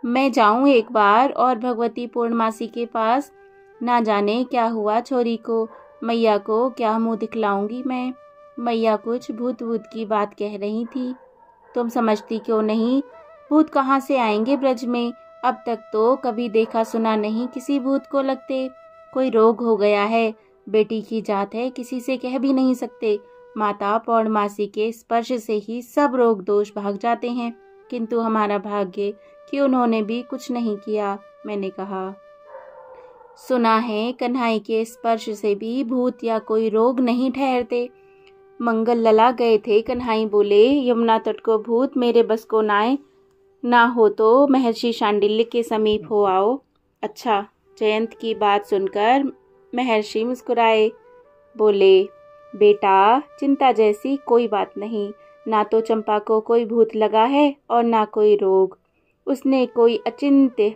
मैं जाऊं एक बार और भगवती पूर्णमासी के पास। ना जाने क्या हुआ छोरी को, मैया को क्या मुंह दिखलाऊंगी मैं। मैया कुछ भूत भूत की बात कह रही थी। तुम समझती क्यों नहीं? भूत कहाँ से आएंगे ब्रज में? अब तक तो कभी देखा सुना नहीं किसी भूत को लगते। कोई रोग हो गया है, बेटी की जात है, किसी से कह भी नहीं सकते। माता पौर्णमासी के स्पर्श से ही सब रोग दोष भाग जाते हैं, किंतु हमारा भाग्य कि उन्होंने भी कुछ नहीं किया। मैंने कहा, सुना है कन्हई के स्पर्श से भी भूत या कोई रोग नहीं ठहरते। मंगल लला गए थे। कन्हई बोले, यमुना तट को भूत मेरे बस को नाए, ना हो तो महर्षि शांडिल्य के समीप हो आओ। अच्छा। जयंत की बात सुनकर महर्षि मुस्कुराए। बोले, बेटा चिंता जैसी कोई बात नहीं। ना तो चंपा को कोई भूत लगा है और ना कोई रोग। उसने कोई अचिंत्य,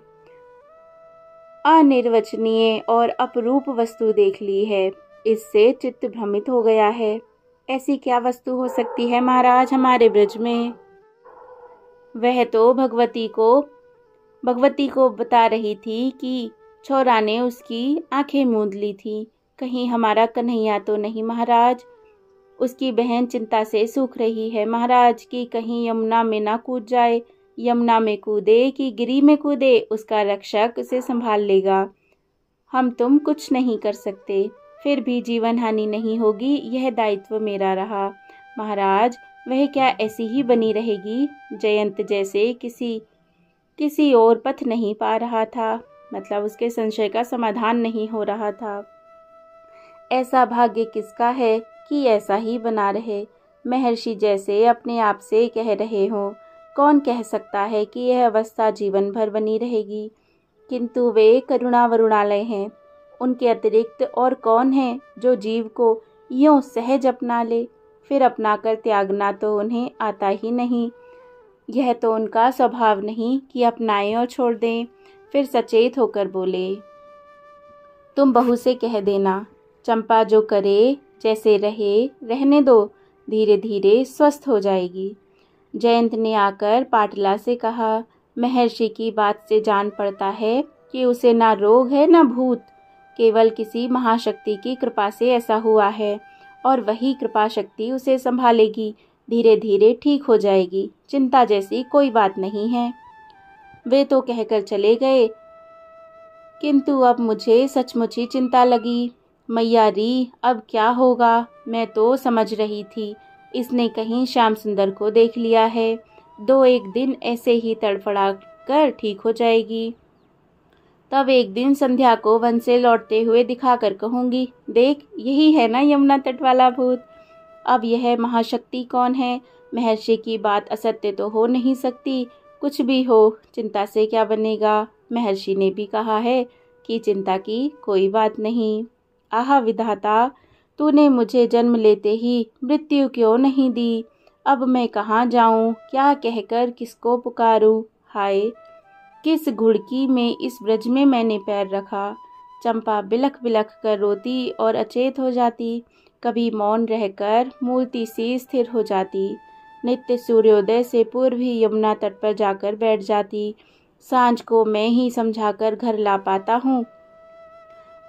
अनिर्वचनीय और अपरूप वस्तु देख ली है। इससे चित्त भ्रमित हो गया है। ऐसी क्या वस्तु हो सकती है महाराज हमारे ब्रज में? वह तो भगवती को बता रही थी कि छोरा ने उसकी आंखें मूंद ली थी। कहीं हमारा कन्हैया तो नहीं महाराज? उसकी बहन चिंता से सूख रही है महाराज कि कहीं यमुना में ना कूद जाए। यमुना में कूदे कि गिरी में कूदे, उसका रक्षक उसे संभाल लेगा। हम तुम कुछ नहीं कर सकते। फिर भी जीवन हानि नहीं होगी, यह दायित्व मेरा रहा महाराज। वह क्या ऐसी ही बनी रहेगी? जयंत जैसे किसी और पथ नहीं पा रहा था, मतलब उसके संशय का समाधान नहीं हो रहा था। ऐसा भाग्य किसका है कि ऐसा ही बना रहे? महर्षि जैसे अपने आप से कह रहे हो। कौन कह सकता है कि यह अवस्था जीवन भर बनी रहेगी? किंतु वे करुणा वरुणालय हैं। उनके अतिरिक्त और कौन है जो जीव को यूं सहज अपना ले? फिर अपनाकर त्यागना तो उन्हें आता ही नहीं। यह तो उनका स्वभाव नहीं कि अपनाएं और छोड़ दें। फिर सचेत होकर बोले, तुम बहू से कह देना, चंपा जो करे, जैसे रहे रहने दो, धीरे धीरे स्वस्थ हो जाएगी। जयंत ने आकर पाटला से कहा, महर्षि की बात से जान पड़ता है कि उसे ना रोग है ना भूत, केवल किसी महाशक्ति की कृपा से ऐसा हुआ है और वही कृपा शक्ति उसे संभालेगी। धीरे धीरे ठीक हो जाएगी। चिंता जैसी कोई बात नहीं है। वे तो कहकर चले गए, किंतु अब मुझे सचमुच ही चिंता लगी। मैया री, अब क्या होगा? मैं तो समझ रही थी इसने कहीं श्याम सुंदर को देख लिया है। 2-1 दिन ऐसे ही तड़फड़ा कर ठीक हो जाएगी। तब एक दिन संध्या को वन से लौटते हुए दिखाकर कहूंगी, देख यही है ना यमुना तट वाला भूत। अब यह महाशक्ति कौन है? महर्षि की बात असत्य तो हो नहीं सकती। कुछ भी हो, चिंता से क्या बनेगा? महर्षि ने भी कहा है कि चिंता की कोई बात नहीं। आहा विधाता, तूने मुझे जन्म लेते ही मृत्यु क्यों नहीं दी? अब मैं कहाँ जाऊं? क्या कहकर किसको पुकारूं? हाय, किस घुड़की में इस ब्रज में मैंने पैर रखा? चंपा बिलख बिलख कर रोती और अचेत हो जाती। कभी मौन रहकर मूर्ति सी स्थिर हो जाती। नित्य सूर्योदय से पूर्व ही यमुना तट पर जाकर बैठ जाती। सांझ को मैं ही समझाकर घर ला पाता हूँ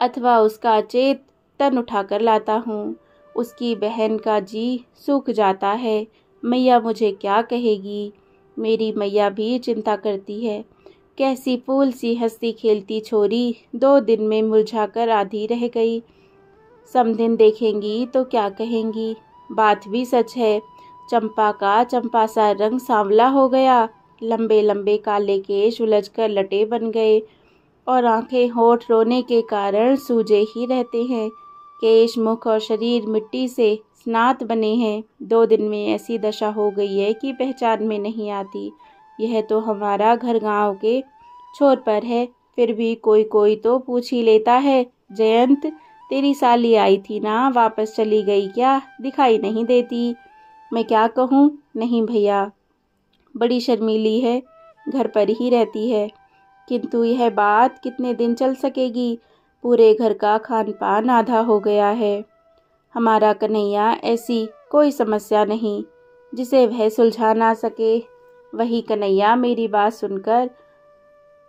अथवा उसका अचेत तन उठाकर लाता हूँ। उसकी बहन का जी सूख जाता है। मैया मुझे क्या कहेगी? मेरी मैया भी चिंता करती है। कैसी फूल सी हंसती खेलती छोरी 2 दिन में मुरझाकर आधी रह गई। समदिन देखेंगी तो क्या कहेंगी? बात भी सच है। चंपा का चंपा सा रंग सांवला हो गया। लंबे लंबे काले केश उलझकर लटे बन गए और आंखें होठ रोने के कारण सूजे ही रहते हैं। केश, मुख और शरीर मिट्टी से स्नात बने हैं। 2 दिन में ऐसी दशा हो गई है कि पहचान में नहीं आती। यह तो हमारा घर गांव के छोर पर है, फिर भी कोई कोई तो पूछ ही लेता है, जयंत तेरी साली आई थी ना, वापस चली गई क्या? दिखाई नहीं देती। मैं क्या कहूँ? नहीं भैया, बड़ी शर्मीली है, घर पर ही रहती है। किंतु यह बात कितने दिन चल सकेगी? पूरे घर का खान पान आधा हो गया है। हमारा कन्हैया ऐसी कोई समस्या नहीं जिसे वह सुलझा ना सके। वही कन्हैया मेरी बात सुनकर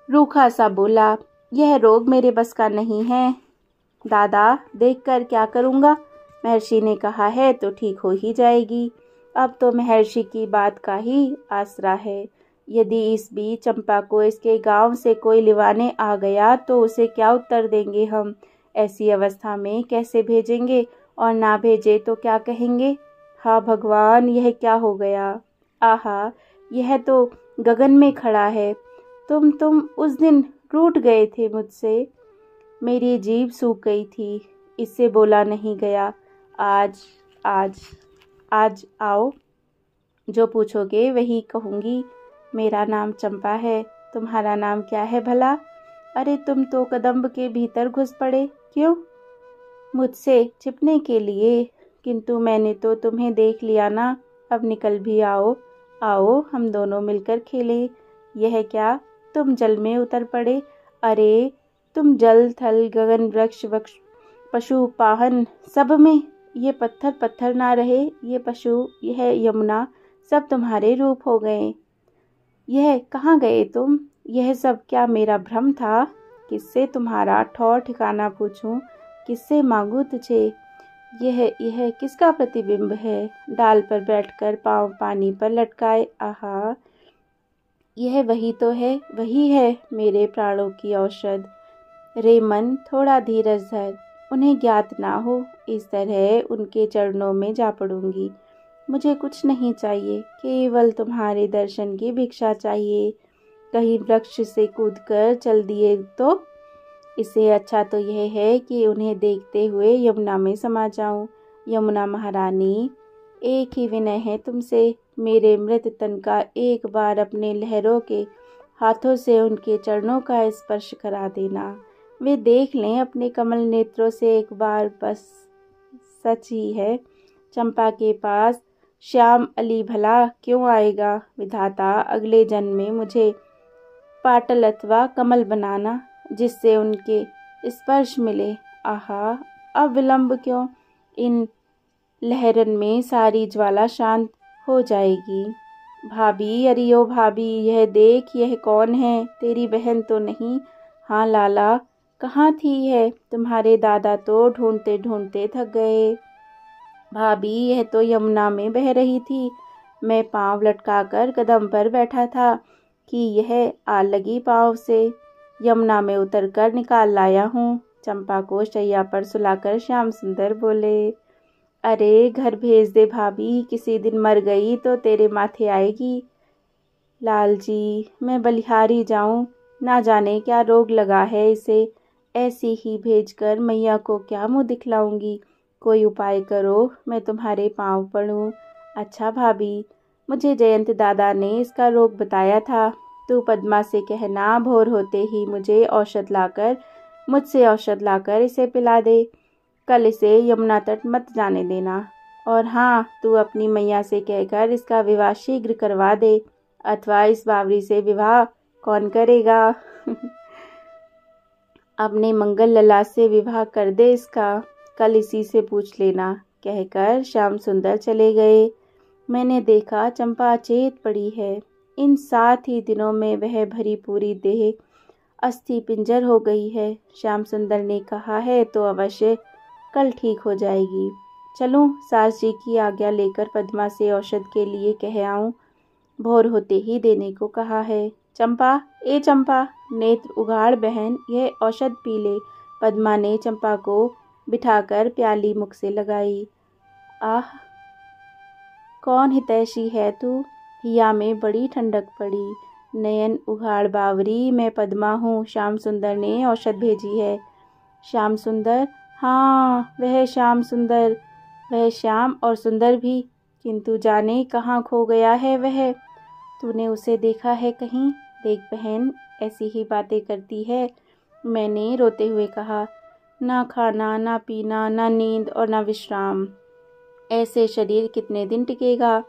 रूखा सा बोला, यह रोग मेरे बस का नहीं है दादा, देखकर क्या करूँगा। महर्षि ने कहा है तो ठीक हो ही जाएगी। अब तो महर्षि की बात का ही आसरा है। यदि इस बीच चंपा को इसके गांव से कोई लिवाने आ गया तो उसे क्या उत्तर देंगे हम। ऐसी अवस्था में कैसे भेजेंगे, और ना भेजे तो क्या कहेंगे। हाँ भगवान, यह क्या हो गया। आहा, यह तो गगन में खड़ा है। तुम उस दिन रूठ गए थे मुझसे। मेरी जीभ सूख गई थी, इससे बोला नहीं गया। आज आज आज आओ, जो पूछोगे वही कहूँगी। मेरा नाम चंपा है, तुम्हारा नाम क्या है भला। अरे तुम तो कदम्ब के भीतर घुस पड़े, क्यों। मुझसे छिपने के लिए, किंतु मैंने तो तुम्हें देख लिया ना। अब निकल भी आओ। आओ हम दोनों मिलकर खेलें। यह क्या, तुम जल में उतर पड़े। अरे तुम जल थल गगन वृक्ष वृक्ष पशु पाहन सब में, ये पत्थर पत्थर ना रहे, ये पशु, यह यमुना, सब तुम्हारे रूप हो गए। यह कहाँ गए तुम। यह सब क्या मेरा भ्रम था। किससे तुम्हारा ठौर ठिकाना पूछूं, किससे मांगू तुझे। यह किसका प्रतिबिंब है। डाल पर बैठकर पाँव पानी पर लटकाए। आहा, यह वही तो है, वही है मेरे प्राणों की औषध। रे मन, थोड़ा धीरज धर, उन्हें ज्ञात ना हो। इस तरह उनके चरणों में जा पड़ूंगी। मुझे कुछ नहीं चाहिए, केवल तुम्हारे दर्शन की भिक्षा चाहिए। कहीं वृक्ष से कूदकर चल दिए तो। इससे अच्छा तो यह है कि उन्हें देखते हुए यमुना में समा जाऊं। यमुना महारानी, एक ही विनय है तुमसे, मेरे मृत तन का एक बार अपने लहरों के हाथों से उनके चरणों का स्पर्श करा देना। वे देख लें अपने कमल नेत्रों से एक बार बस। सच ही है, चंपा के पास श्याम अली भला क्यों आएगा। विधाता, अगले जन्म में मुझे पाटल अथवा कमल बनाना, जिससे उनके स्पर्श मिले। आहा, अब विलंब क्यों। इन लहरन में सारी ज्वाला शांत हो जाएगी। भाभी, अरे ओ भाभी, यह देख, यह कौन है। तेरी बहन तो नहीं। हाँ लाला, कहाँ थी है। तुम्हारे दादा तो ढूंढते ढूंढते थक गए। भाभी, यह तो यमुना में बह रही थी। मैं पाँव लटकाकर कदम पर बैठा था कि यह आ लगी पाँव से। यमुना में उतरकर निकाल लाया हूँ। चंपा को शैया पर सुलाकर श्याम सुंदर बोले, अरे घर भेज दे भाभी, किसी दिन मर गई तो तेरे माथे आएगी। लाल जी, मैं बलिहारी जाऊं, ना जाने क्या रोग लगा है इसे। ऐसी ही भेजकर मैया को क्या मुँह दिखलाऊंगी। कोई उपाय करो, मैं तुम्हारे पाँव पड़ूं। अच्छा भाभी, मुझे जयंत दादा ने इसका रोग बताया था। तू पद्मा से कहना भोर होते ही मुझसे औषध लाकर इसे पिला दे। कल इसे यमुना तट मत जाने देना। और हाँ, तू अपनी मैया से कहकर इसका विवाह शीघ्र करवा दे, अथवा इस बावरी से विवाह कौन करेगा। अपने मंगल लला से विवाह कर दे इसका, कल इसी से पूछ लेना, कहकर श्याम सुंदर चले गए। मैंने देखा चंपा अचेत पड़ी है। इन 7 ही दिनों में वह भरी पूरी देह अस्थि पिंजर हो गई है। श्याम सुंदर ने कहा है तो अवश्य कल ठीक हो जाएगी। चलूं, सास जी की आज्ञा लेकर पद्मा से औषध के लिए कह आऊं। भोर होते ही देने को कहा है। चंपा, ए चंपा, नेत्र उघाड़ बहन, यह औषध पी ले। पद्मा ने चंपा को बिठाकर प्याली मुख से लगाई। आह, कौन हितैषी है तू। हिया में बड़ी ठंडक पड़ी। नयन उघाड़ बावरी, मैं पद्मा हूँ, श्याम सुंदर ने औषध भेजी है। श्याम सुंदर, हाँ वह श्याम सुंदर, वह श्याम और सुंदर भी, किंतु जाने कहाँ खो गया है वह। तूने उसे देखा है कहीं। देख बहन, ऐसी ही बातें करती है। मैंने रोते हुए कहा, ना खाना, ना पीना, ना नींद और ना विश्राम, ऐसे शरीर कितने दिन टिकेगा।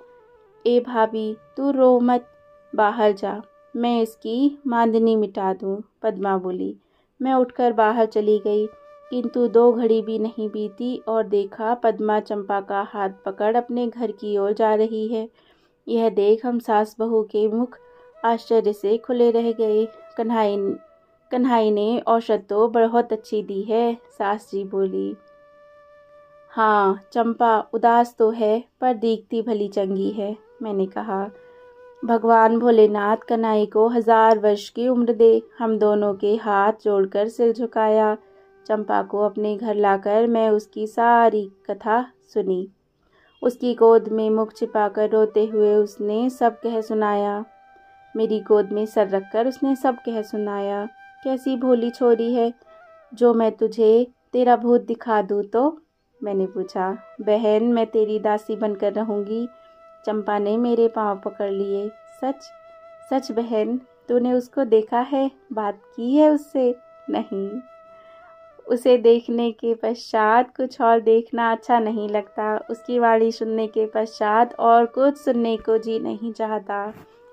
ए भाभी, तू रो मत, बाहर जा, मैं इसकी मांदनी मिटा दूँ। पद्मा बोली। मैं उठकर बाहर चली गई, किंतु 2 घड़ी भी नहीं बीती और देखा पद्मा चंपा का हाथ पकड़ अपने घर की ओर जा रही है। यह देख हम सास बहू के मुख आश्चर्य से खुले रह गए। कन्हाई ने औषध तो बहुत अच्छी दी है, सास जी बोली। हाँ, चंपा उदास तो है पर दिखती भली चंगी है, मैंने कहा। भगवान भोलेनाथ कन्हाई को 1000 वर्ष की उम्र दे। हम दोनों के हाथ जोड़कर सिर झुकाया। चंपा को अपने घर लाकर मैं उसकी सारी कथा सुनी। उसकी गोद में मुख छिपाकर रोते हुए उसने सब कह सुनाया। मेरी गोद में सर रखकर उसने सब कह सुनाया। कैसी भोली छोरी है, जो मैं तुझे तेरा भूत दिखा दूँ तो? मैंने पूछा। बहन, मैं तेरी दासी बनकर रहूँगी। चंपा ने मेरे पाँव पकड़ लिए। सच सच बहन, तूने उसको देखा है, बात की है उससे? नहीं, उसे देखने के पश्चात कुछ और देखना अच्छा नहीं लगता। उसकी वाणी सुनने के पश्चात और कुछ सुनने को जी नहीं चाहता।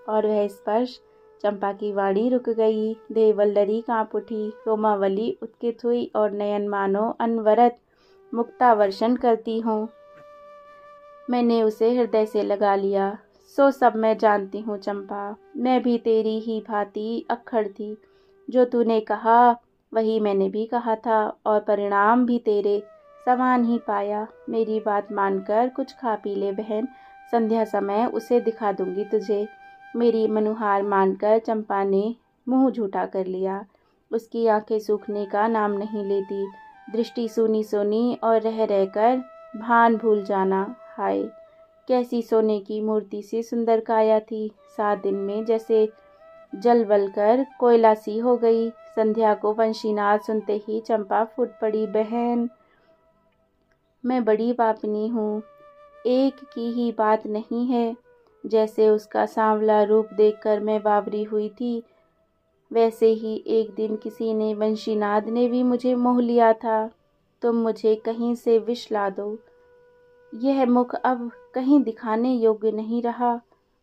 और वह स्पर्श, चंपा की वाणी रुक गई। देववल्लरी कांप उठी, रोमावली उत्कित हुई और नयन मानो अनवरत मुक्तावर्षण करती हूँ। मैंने उसे हृदय से लगा लिया। सो सब मैं जानती हूँ चंपा, मैं भी तेरी ही भांति अक्खड़ थी। जो तूने कहा वही मैंने भी कहा था और परिणाम भी तेरे समान ही पाया। मेरी बात मानकर कुछ खा पी ले बहन, संध्या समय उसे दिखा दूंगी तुझे। मेरी मनुहार मानकर चंपा ने मुंह झूठा कर लिया। उसकी आंखें सूखने का नाम नहीं लेती, दृष्टि सूनी सूनी और रह रहकर भान भूल जाना। हाय, कैसी सोने की मूर्ति सी सुंदर काया थी। 7 दिन में जैसे जल बलकर कोयला सी हो गई। संध्या को वंशीनाद सुनते ही चंपा फूट पड़ी। बहन, मैं बड़ी पापनी हूँ। एक की ही बात नहीं है। जैसे उसका सांवला रूप देखकर मैं बावरी हुई थी, वैसे ही एक दिन किसी ने वंशीनाद ने भी मुझे मोह लिया था। तुम मुझे कहीं से विष ला दो। यह मुख अब कहीं दिखाने योग्य नहीं रहा।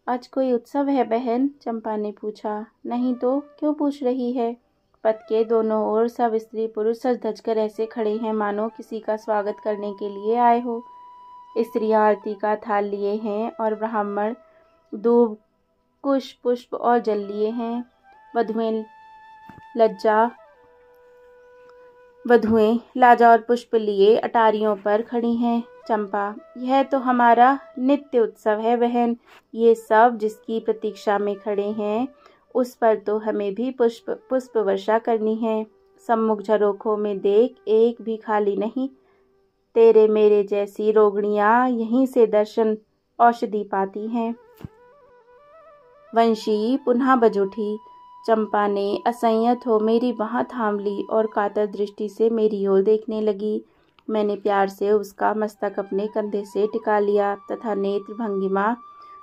आज कोई उत्सव है बहन? चंपा ने पूछा। नहीं तो क्यों पूछ रही है? पथ के दोनों ओर सब स्त्री पुरुष सज धज कर ऐसे खड़े हैं मानो किसी का स्वागत करने के लिए आए हो। स्त्रियां आरती का थाल लिए हैं और ब्राह्मण दूब, कुश, पुष्प और जल लिए हैं। वधुएं लाजा और पुष्प लिए अटारियों पर खड़ी हैं। चंपा, यह तो हमारा नित्य उत्सव है बहन। ये सब जिसकी प्रतीक्षा में खड़े हैं, उस पर तो हमें भी पुष्प वर्षा करनी है। सम्मुख झरोखों में देख, एक भी खाली नहीं। तेरे मेरे जैसी रोगणियां यहीं से दर्शन औषधि पाती हैं। वंशी पुनः बज उठी। चंपा ने असंयत हो मेरी बाह थाम ली और कातर दृष्टि से मेरी ओर देखने लगी। मैंने प्यार से उसका मस्तक अपने कंधे से टिका लिया तथा नेत्र भंगिमा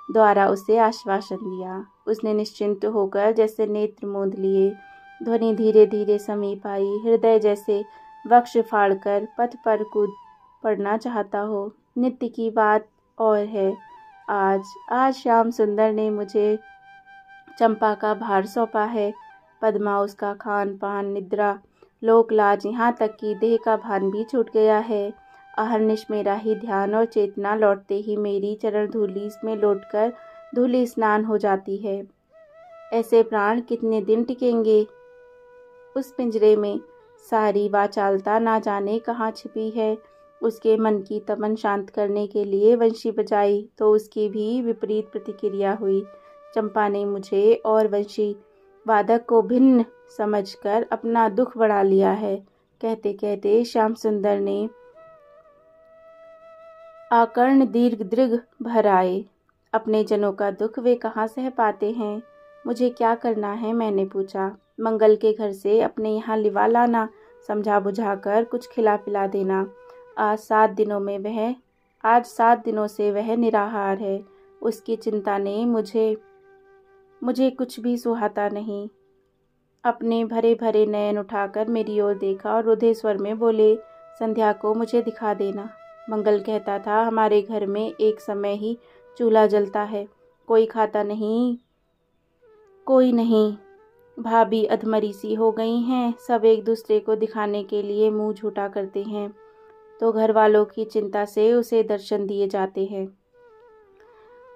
द्वारा उसे आश्वासन दिया। उसने निश्चिंत होकर जैसे नेत्र मूंद लिए। ध्वनि धीरे धीरे समीप आई। हृदय जैसे वक्ष फाड़कर पथ पर कूद पड़ना चाहता हो। नित्य की बात और है। आज श्याम सुंदर ने मुझे चंपा का भार सौंपा है। पद्मा, उसका खान पान, निद्रा, लोक लाज, यहाँ तक कि देह का भान भी छूट गया है। अहर्निश मेरा ही ध्यान और चेतना लौटते ही मेरी चरण धूलि में लौटकर धूलि स्नान हो जाती है। ऐसे प्राण कितने दिन टिकेंगे उस पिंजरे में? सारी वाचालता ना जाने कहाँ छिपी है। उसके मन की तमन शांत करने के लिए वंशी बजाई तो उसकी भी विपरीत प्रतिक्रिया हुई। चंपा ने मुझे और वंशी वादक को भिन्न समझकर अपना दुख बढ़ा लिया है। कहते कहते श्याम सुंदर ने आकर्ण दीर्घ दृघ भर आए। अपने जनों का दुख वे कहाँ सह पाते हैं? मुझे क्या करना है? मैंने पूछा। मंगल के घर से अपने यहाँ लिवा लाना, समझा बुझाकर कुछ खिला पिला देना। आज 7 दिनों से वह निराहार है। उसकी चिंता ने मुझे कुछ भी सुहाता नहीं। अपने भरे भरे नयन उठाकर मेरी ओर देखा और रुधे स्वर में बोले, संध्या को मुझे दिखा देना। मंगल कहता था, हमारे घर में एक समय ही चूल्हा जलता है, कोई खाता नहीं, कोई नहीं। भाभी अधमरी सी हो गई हैं, सब एक दूसरे को दिखाने के लिए मुंह झूठा करते हैं, तो घर वालों की चिंता से उसे दर्शन दिए जाते हैं।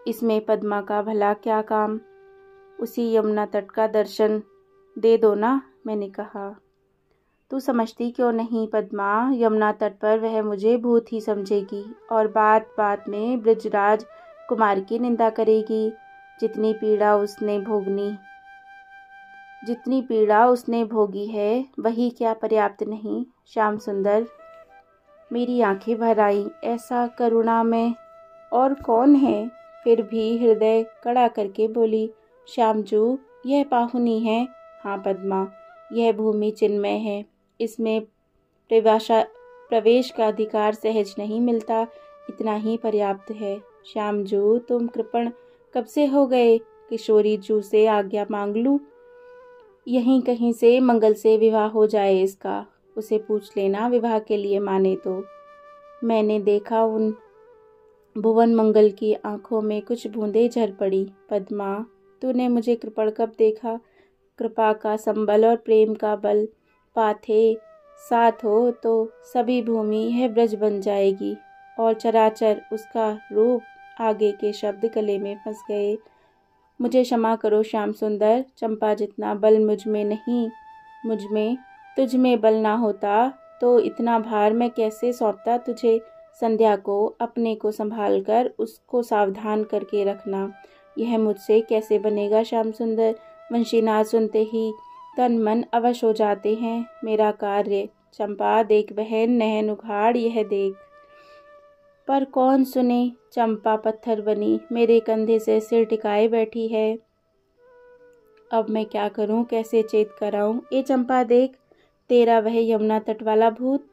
इसमें पद्मा का भला क्या काम? उसी यमुना तट का दर्शन दे दो ना, मैंने कहा। तू समझती क्यों नहीं पद्मा, यमुना तट पर वह मुझे भूत ही समझेगी और बात बात में ब्रजराज कुमार की निंदा करेगी। जितनी पीड़ा उसने भोगी है वही क्या पर्याप्त नहीं? श्याम सुंदर, मेरी आंखें भर आई। ऐसा करुणा में और कौन है? फिर भी हृदय कड़ा करके बोली, श्यामजू, यह पाहुनी है। हाँ पद्मा, यह भूमि चिन्मय है, इसमें प्रवेश का अधिकार सहज नहीं मिलता, इतना ही पर्याप्त है। श्यामजू, तुम कृपण कब से हो गए? किशोरी जू से आज्ञा मांग लूं? यहीं कहीं से मंगल से विवाह हो जाए इसका, उसे पूछ लेना विवाह के लिए माने तो। मैंने देखा उन भुवन मंगल की आंखों में कुछ बूंदें झर पड़ी। पद्मा, तूने मुझे कृपण कब देखा? कृपा का संबल और प्रेम का बल पाथे साथ हो तो सभी भूमि यह ब्रज बन जाएगी और चराचर उसका रूप। आगे के शब्द गले में फंस गए। मुझे क्षमा करो श्याम सुंदर, चंपा जितना बल मुझ में तुझ में बल ना होता तो इतना भार मैं कैसे सौंपता तुझे। संध्या को अपने को संभाल कर उसको सावधान करके रखना, यह मुझसे कैसे बनेगा श्याम सुंदर। वंशीनाद सुनते ही तन मन अवश हो जाते हैं। मेरा कार्य, चंपा देख बहन, नहन उघाड़ यह देख। पर कौन सुने? चंपा पत्थर बनी मेरे कंधे से सिर टिकाए बैठी है। अब मैं क्या करूं, कैसे चेत कराऊं? ए चंपा देख, तेरा वह यमुना तट वाला भूत।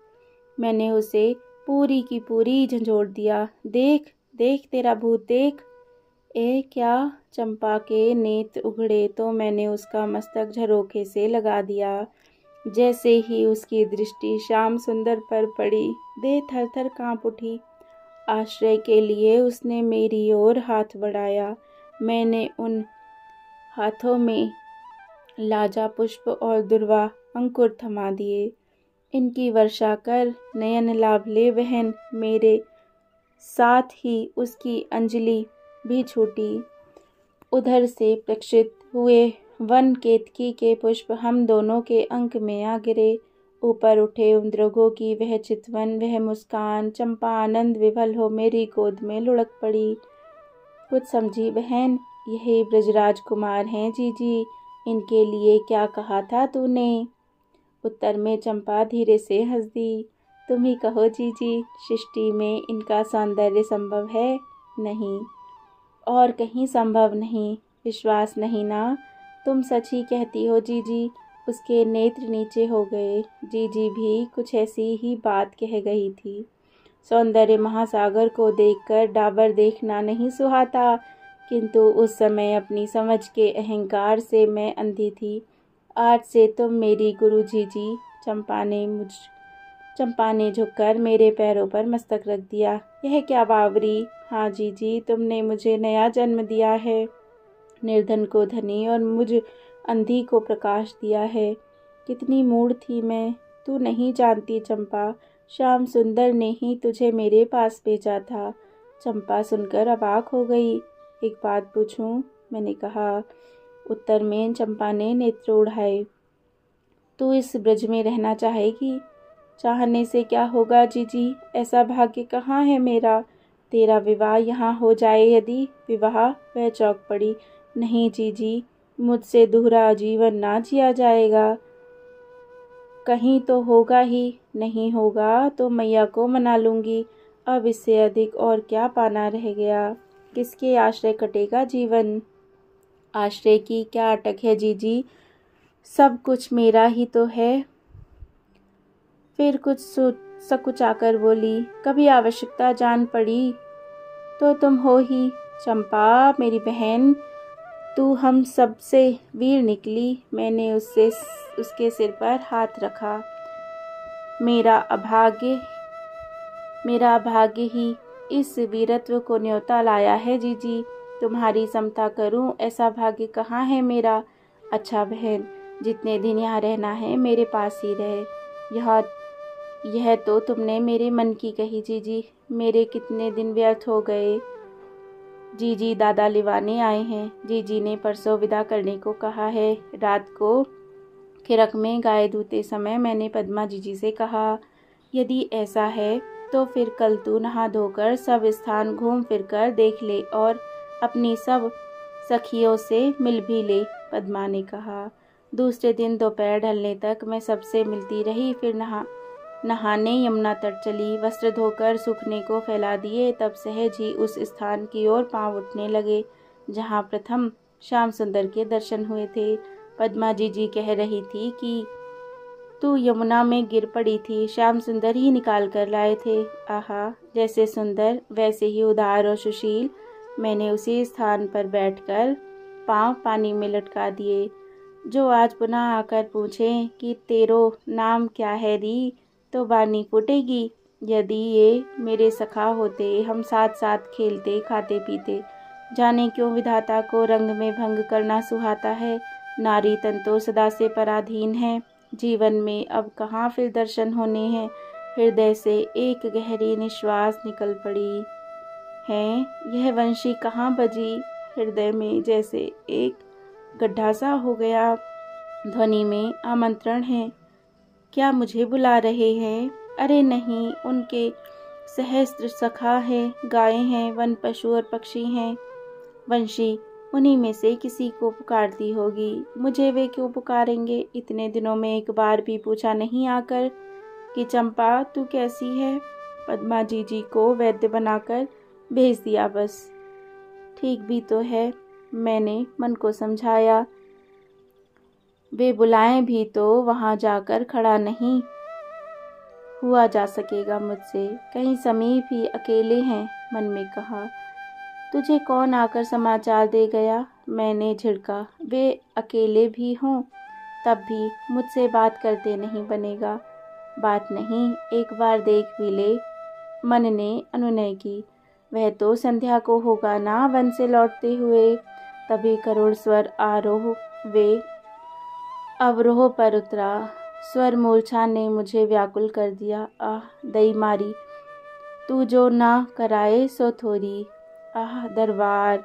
मैंने उसे पूरी की पूरी झंझोड़ दिया। देख देख तेरा भूत देख। ए क्या? चंपा के नेत्र उघड़े तो मैंने उसका मस्तक झरोखे से लगा दिया। जैसे ही उसकी दृष्टि श्याम सुंदर पर पड़ी, देह थर थर कांप उठी। आश्रय के लिए उसने मेरी ओर हाथ बढ़ाया। मैंने उन हाथों में लाजा पुष्प और दुर्वा अंकुर थमा दिए। इनकी वर्षा कर नयन लाभ ले बहन। मेरे साथ ही उसकी अंजलि भी छूटी। उधर से प्रक्षित हुए वन केतकी के पुष्प हम दोनों के अंक में आ गिरे। ऊपर उठे उद्रगों की वह चितवन, वह मुस्कान। चंपा आनंद विभल हो मेरी गोद में लुढ़क पड़ी। कुछ समझी बहन? यही ब्रजराज कुमार हैं जीजी, इनके लिए क्या कहा था तूने? उत्तर में चंपा धीरे से हंस दी। तुम ही कहो जीजी, सृष्टि में इनका सौंदर्य संभव है? नहीं, और कहीं संभव नहीं। विश्वास नहीं ना? तुम सच ही कहती हो जीजी। उसके नेत्र नीचे हो गए। जीजी भी कुछ ऐसी ही बात कह गई थी। सौंदर्य महासागर को देखकर डाबर देखना नहीं सुहाता, किंतु उस समय अपनी समझ के अहंकार से मैं अंधी थी। आज से तुम मेरी गुरु जीजी। चंपा ने झुककर मेरे पैरों पर मस्तक रख दिया। यह क्या बावरी? हाँ जीजी, तुमने मुझे नया जन्म दिया है, निर्धन को धनी और मुझ अंधी को प्रकाश दिया है। कितनी मूढ़ थी मैं, तू नहीं जानती चंपा। श्याम सुंदर ने ही तुझे मेरे पास भेजा था। चंपा सुनकर अवाक हो गई। एक बात पूछूं? मैंने कहा। उत्तर में चंपा ने नेत्र उठाए। तू इस ब्रज में रहना चाहेगी? चाहने से क्या होगा जीजी, ऐसा भाग्य कहाँ है मेरा। तेरा विवाह यहाँ हो जाए यदि। विवाह? वह चौंक पड़ी। नहीं जीजी, मुझसे दूहरा जीवन ना जिया जाएगा। कहीं तो होगा ही, नहीं होगा तो मैया को मना लूंगी। अब इससे अधिक और क्या पाना रह गया। किसके आश्रय कटेगा जीवन? आश्रय की क्या अटक है जीजी, सब कुछ मेरा ही तो है। फिर कुछ सकुचाकर बोली, कभी आवश्यकता जान पड़ी तो तुम हो ही। चंपा मेरी बहन, तू हम सब से वीर निकली। मैंने उसके सिर पर हाथ रखा। मेरा अभाग्य ही इस वीरत्व को न्योता लाया है जीजी। तुम्हारी समता करूं, ऐसा भाग्य कहाँ है मेरा। अच्छा बहन, जितने दिन यहाँ रहना है मेरे पास ही रहे। यह तो तुमने मेरे मन की कही जीजी। मेरे कितने दिन व्यर्थ हो गए। जीजी दादा लिवाने आए हैं। जीजी ने परसों विदा करने को कहा है। रात को खिरक में गाय धोते समय मैंने पद्मा जीजी से कहा, यदि ऐसा है तो फिर कल तू नहा धोकर सब स्थान घूम फिर कर देख ले और अपनी सब सखियों से मिल भी ले। पद्मा ने कहा। दूसरे दिन दोपहर ढलने तक मैं सबसे मिलती रही, फिर नहाने यमुना तट चली। वस्त्र धोकर सूखने को फैला दिए, तब सहज ही उस स्थान की ओर पांव उठने लगे जहाँ प्रथम श्याम सुंदर के दर्शन हुए थे। पद्मा जीजी कह रही थी कि तू यमुना में गिर पड़ी थी, श्याम सुंदर ही निकाल कर लाए थे। आहा, जैसे सुंदर वैसे ही उदार और सुशील। मैंने उसी स्थान पर बैठकर पांव पानी में लटका दिए। जो आज पुनः आकर पूछे कि तेरो नाम क्या है री, तो बानी फूटेगी। यदि ये मेरे सखा होते, हम साथ साथ खेलते खाते पीते। जाने क्यों विधाता को रंग में भंग करना सुहाता है। नारी तन तो सदा से पराधीन है। जीवन में अब कहाँ फिर दर्शन होने हैं। हृदय से एक गहरी निश्वास निकल पड़ी है। यह वंशी कहाँ बजी। हृदय में जैसे एक गड्ढा सा हो गया। ध्वनि में आमंत्रण है। क्या मुझे बुला रहे हैं? अरे नहीं, उनके सहस्त्र सखा है, गायें हैं, वन पशु और पक्षी हैं। वंशी उन्हीं में से किसी को पुकारती होगी। मुझे वे क्यों पुकारेंगे? इतने दिनों में एक बार भी पूछा नहीं आकर कि चंपा तू कैसी है। पद्मा जीजी को वैद्य बनाकर भेज दिया बस। ठीक भी तो है, मैंने मन को समझाया। वे बुलाएं भी तो वहां जाकर खड़ा नहीं हुआ जा सकेगा मुझसे। कहीं समीप ही अकेले हैं, मन में कहा। तुझे कौन आकर समाचार दे गया? मैंने झिड़का। वे अकेले भी हों तब भी मुझसे बात करते नहीं बनेगा। बात नहीं, एक बार देख भी ले। मन ने अनुनय की। वह तो संध्या को होगा ना वन से लौटते हुए। तभी करुण स्वर आरोह वे अवरोह पर उतरा। स्वर मूर्छा ने मुझे व्याकुल कर दिया। आह दई मारी, तू जो ना कराए सो थोड़ी। आह दरबार।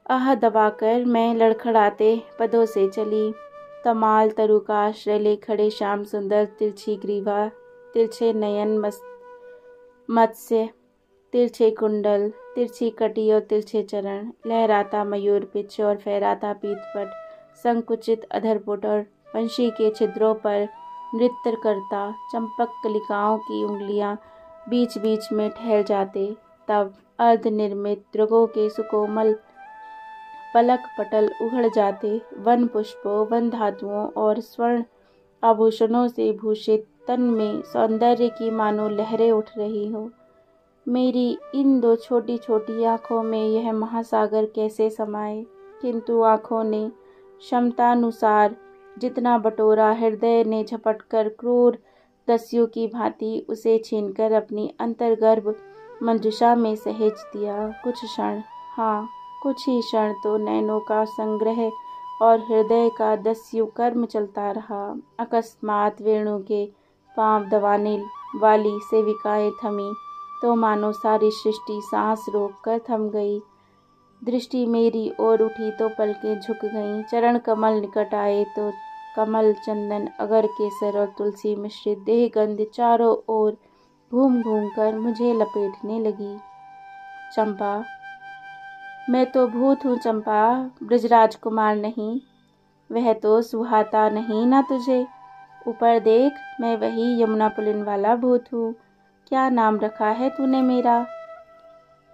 आह दबाकर मैं लड़खड़ाते पदों से चली। तमाल तरु का आश्रय ले खड़े श्याम सुंदर, तिरछी ग्रीवा, तिरछे नयन, मत्स्य, तिरछे कुंडल, तिरछी कटी और तिरछे चरण, लहराता मयूर पिच और फहराता पीतपट, संकुचित अधरपुट और वंशी के छिद्रों पर नृत्य करता चंपक कलिकाओं की उंगलियां बीच बीच में ठहर जाते। तब अर्ध निर्मित दृगों के सुकोमल पलक पटल उघड़ जाते। वन पुष्पों, वन धातुओं और स्वर्ण आभूषणों से भूषित तन में सौंदर्य की मानो लहरें उठ रही हो। मेरी इन दो छोटी छोटी आँखों में यह महासागर कैसे समाए। किंतु आँखों ने क्षमतानुसार जितना बटोरा, हृदय ने झपटकर क्रूर दस्यु की भांति उसे छीनकर अपनी अंतर्गर्भ मंजुषा में सहेज दिया। कुछ क्षण, हाँ कुछ ही क्षण तो नैनों का संग्रह और हृदय का दस्यु कर्म चलता रहा। अकस्मात वेणु के पांव दबाने वाली सेविकाएं थमी तो मानो सारी सृष्टि सांस रोककर थम गई। दृष्टि मेरी ओर उठी तो पलकें झुक गईं। चरण कमल निकट आए तो कमल, चंदन, अगर, केसर और तुलसी मिश्रित देह गंध चारों ओर घूम घूम कर मुझे लपेटने लगी। चंपा, मैं तो भूत हूँ चंपा, ब्रजराज कुमार नहीं। वह तो सुहाता नहीं ना तुझे। ऊपर देख, मैं वही यमुना पुलिन वाला भूत हूँ। क्या नाम रखा है तूने मेरा?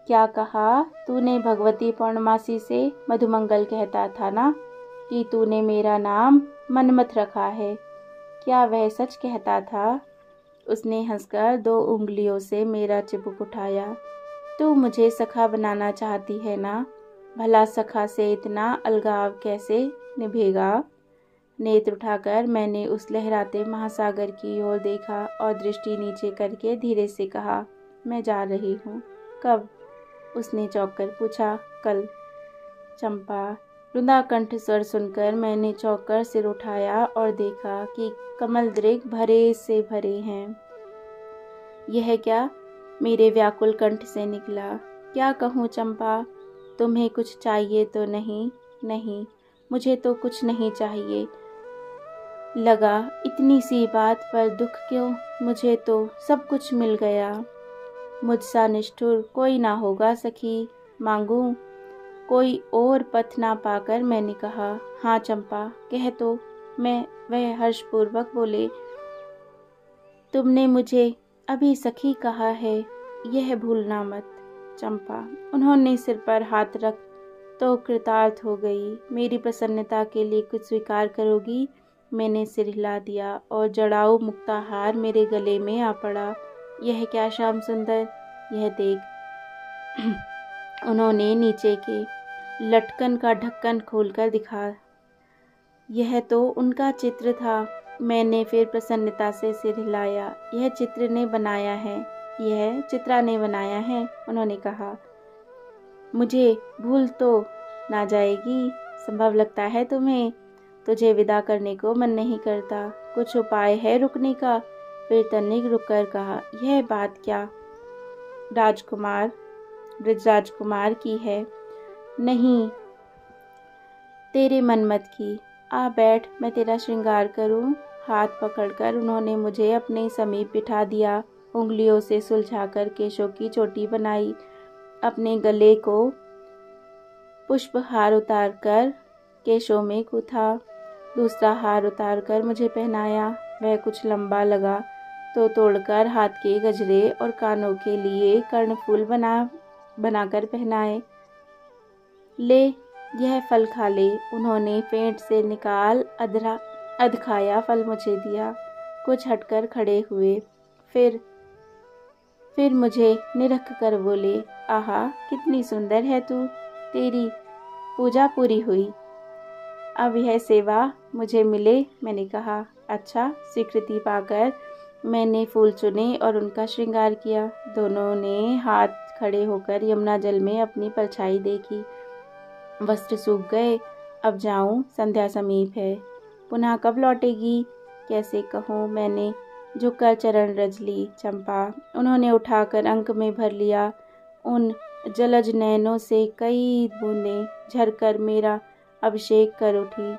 क्या कहा? तूने भगवती पौर्णमासी से मधुमंगल कहता था ना कि तूने मेरा नाम मनमथ रखा है। क्या वह सच कहता था? उसने हंसकर 2 उंगलियों से मेरा चिबुक उठाया। तू मुझे सखा बनाना चाहती है ना? भला सखा से इतना अलगाव कैसे निभेगा? नेत्र उठाकर मैंने उस लहराते महासागर की ओर देखा और दृष्टि नीचे करके धीरे से कहा, मैं जा रही हूँ। कब? उसने चौंक कर पूछा। कल। चंपा। रुंधा कंठ स्वर सुनकर मैंने चौंक कर सिर उठाया और देखा कि कमल दृग भरे से भरे हैं। यह क्या? मेरे व्याकुल कंठ से निकला। क्या कहूँ चंपा? तुम्हें कुछ चाहिए तो नहीं? नहीं, मुझे तो कुछ नहीं चाहिए। लगा इतनी सी बात पर दुख क्यों, मुझे तो सब कुछ मिल गया। मुझसा निष्ठुर कोई ना होगा सखी, मांगूं कोई और पथ ना पाकर मैंने कहा, हाँ चंपा कह तो। वह हर्षपूर्वक बोले, तुमने मुझे अभी सखी कहा है, यह भूलना मत। चंपा उन्होंने सिर पर हाथ रख तो कृतार्थ हो गई। मेरी प्रसन्नता के लिए कुछ स्वीकार करोगी? मैंने सिर हिला दिया और जड़ाऊ मुक्ताहार मेरे गले में आ पड़ा। यह क्या श्याम सुंदर, यह देख। उन्होंने नीचे के लटकन का ढक्कन खोलकर दिखा। यह तो उनका चित्र था। मैंने फिर प्रसन्नता से सिर हिलाया। यह चित्र ने बनाया है, यह चित्रा ने बनाया है, उन्होंने कहा। मुझे भूल तो ना जाएगी? संभव लगता है तुम्हें? तुझे विदा करने को मन नहीं करता। कुछ उपाय है रुकने का? फिर तनिक रुककर कहा, यह बात क्या ब्रज राजकुमार की है? नहीं, तेरे मनमत की। आ बैठ, मैं तेरा श्रृंगार करूं। हाथ पकड़कर उन्होंने मुझे अपने समीप बिठा दिया। उंगलियों से सुलझाकर केशों की चोटी बनाई। अपने गले को पुष्पहार उतारकर केशों में गूथा। दूसरा हार उतारकर मुझे पहनाया। वह कुछ लंबा लगा तो तोड़कर हाथ के गजरे और कानों के लिए कर्णफूल बनाकर पहनाए। ले, यह फल खा ले। उन्होंने पेट से निकाल अध खाया फल मुझे दिया। कुछ हटकर खड़े हुए। फिर मुझे निरख कर बोले, आहा कितनी सुंदर है तू, तेरी पूजा पूरी हुई। अब यह सेवा मुझे मिले। मैंने कहा, अच्छा। स्वीकृति पाकर मैंने फूल चुने और उनका श्रृंगार किया। दोनों ने हाथ खड़े होकर यमुना जल में अपनी परछाई देखी। वस्त्र सूख गए। अब जाऊं, संध्या समीप है। पुनः कब लौटेगी? कैसे कहूँ? मैंने झुककर चरण रज ली। चंपा उन्होंने उठाकर अंक में भर लिया। उन जलज नयनों से कई बूंदें झरकर मेरा अभिषेक कर उठी।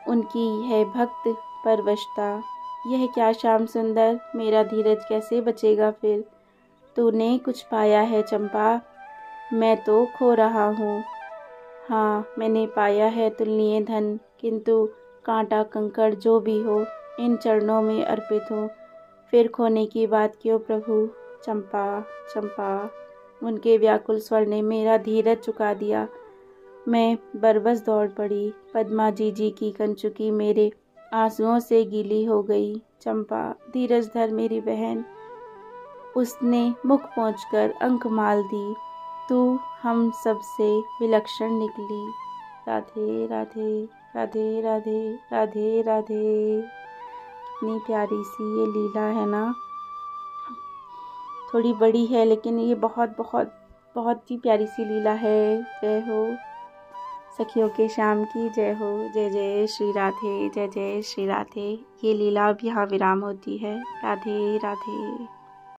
उनकी यह भक्त परवशता, यह क्या श्याम सुंदर, मेरा धीरज कैसे बचेगा फिर? तूने कुछ पाया है चंपा? मैं तो खो रहा हूँ। हाँ, मैंने पाया है तुलनीय धन, किंतु कांटा कंकड़ जो भी हो, इन चरणों में अर्पित हो। फिर खोने की बात क्यों प्रभु? चंपा चंपा, उनके व्याकुल स्वर ने मेरा धीरज चुका दिया। मैं बरबस दौड़ पड़ी। पद्मा जी की कंचुकी मेरे आंसुओं से गीली हो गई। चंपा धीरज धर मेरी बहन। उसने मुख पोंछकर अंक माल दी। तू हम सब से विलक्षण निकली। राधे राधे राधे राधे राधे राधे। कितनी प्यारी सी ये लीला है ना। थोड़ी बड़ी है लेकिन ये बहुत बहुत बहुत ही प्यारी सी लीला है। जय हो सखियों के श्याम की जय हो। जय जय श्री राधे, जय जय श्री राधे। ये लीला अब यहाँ विराम होती है। राधे राधे।